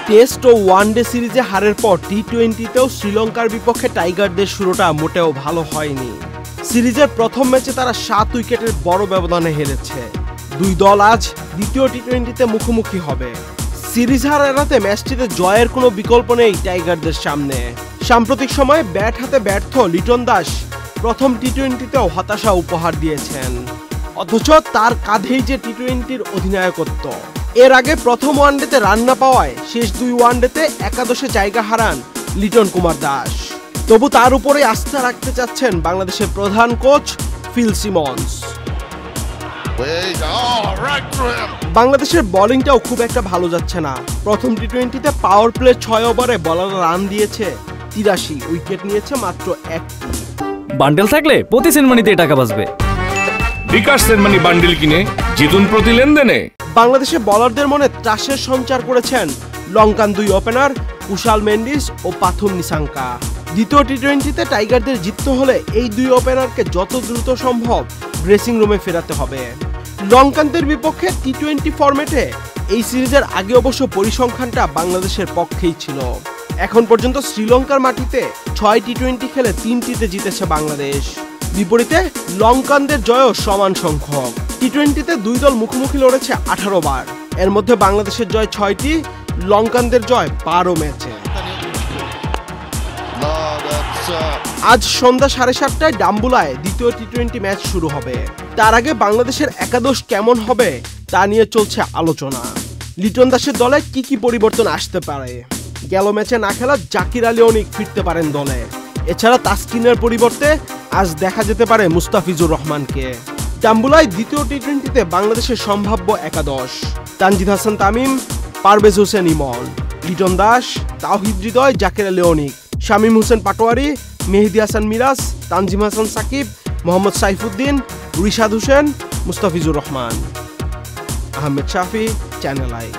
Test ও one day সিরিজে হারের পর টি-20তেও শ্রীলঙ্কার বিপক্ষে টাইগারদের শুরুটা মোটেও ভালো হয়নি। সিরিজের প্রথম ম্যাচে তারা 7 উইকেটের বড় ব্যবধানে হেরেছে। দুই দল আজ দ্বিতীয় টি-20তে মুখোমুখি হবে। সিরিজ হার এড়াতে ম্যাচটিতে জয়ের কোনো বিকল্প নেই টাইগারদের সামনে। সাম্প্রতিক সময়ে ব্যাট হাতে ব্যর্থ লিটন দাস প্রথম টি-20তেও হতাশা উপহার দিয়েছেন, অথচ তার কাঁধেই যে টি-20র অধিনায়কত্ব। এর আগে প্রথম ওয়ানডেতে রান না পাওয়ায় শেষ 2 ওয়ানডেতে একাদশে জায়গা হারান লিটন কুমার দাস। তবু তার উপরে আস্থা রাখতে চাচ্ছেন বাংলাদেশের প্রধান কোচ ফিল সিমন্স। বাংলাদেশের বোলিংটাও খুব একটা ভালো যাচ্ছে না। প্রথম টি-20তে পাওয়ার প্লে 6 ওভারে বলাররা রান দিয়েছে 83, উইকেট নিয়েছে মাত্র 1টি। বান্ডেল থাকলে প্রতি সেনমানিতে টাকা বাঁচবে। বিকাশ সেনমানি বান্ডেল কিনে জিতুন প্রতি লেনদেনে। বাংলাদেশের বোলারদের মনে ত্রাসের সঞ্চার করেছেন লঙ্কান 2 ওপেনার কুশাল মেন্ডিস ও পাথুম নিসাঙ্কা। দ্বিতীয় টি-20তে টাইগারদের জিততে হলে এই 2 ওপেনারকে যত দ্রুত সম্ভব ড্রেসিং রুমে ফেরাতে হবে। লঙ্কানদের বিপক্ষে টি-20 ফরম্যাটে এই সিরিজের আগে অবশ্য পরিসংখ্যানটা বাংলাদেশের পক্ষেই ছিল। এখন পর্যন্ত শ্রীলঙ্কার মাটিতে 6 টি-20 খেলে 3টিতে জিতেছে বাংলাদেশ। বিপরীতে লঙ্কানদের জয়ও সমান সংখ্যক। টি-20তে 2 দল মুখোমুখি লড়েছে 18 বার। এর মধ্যে বাংলাদেশের জয় 6টি, লঙ্কানদের জয় 12 ম্যাচে। আজ সন্ধ্যা 7:30টায় ডাম্বুলায় দ্বিতীয় টি-20 ম্যাচ শুরু হবে। তার আগে বাংলাদেশের একাদশ কেমন হবে তা নিয়ে চলছে আলোচনা। লিটন দাসের দলে কি পরিবর্তন আসতে পারে? গেল ম্যাচে না খেলা জাকির আলী অনিক ফিরতে পারেন দলে। এছাড়া তাসকিনের পরিবর্তে আজ দেখা যেতে পারে মুস্তাফিজুর রহমানকে। ডাম্বুলায় দ্বিতীয় টি-20তে বাংলাদেশের সম্ভাব্য একাদশ: তানজিদ হাসান তামিম, পারভেজ হোসেন ইমন, লিটন দাস, তাওহিদ হৃদয়, জাকির আলী অনিক, শামীম হোসেন পাটোয়ারি, মেহেদী হাসান মিরাজ, তানজিম হাসান সাকিব, মোহাম্মদ সাইফুদ্দিন, রিশাদ হোসেন, মুস্তাফিজুর রহমান। আহমেদ শাফি, চ্যানেল আই।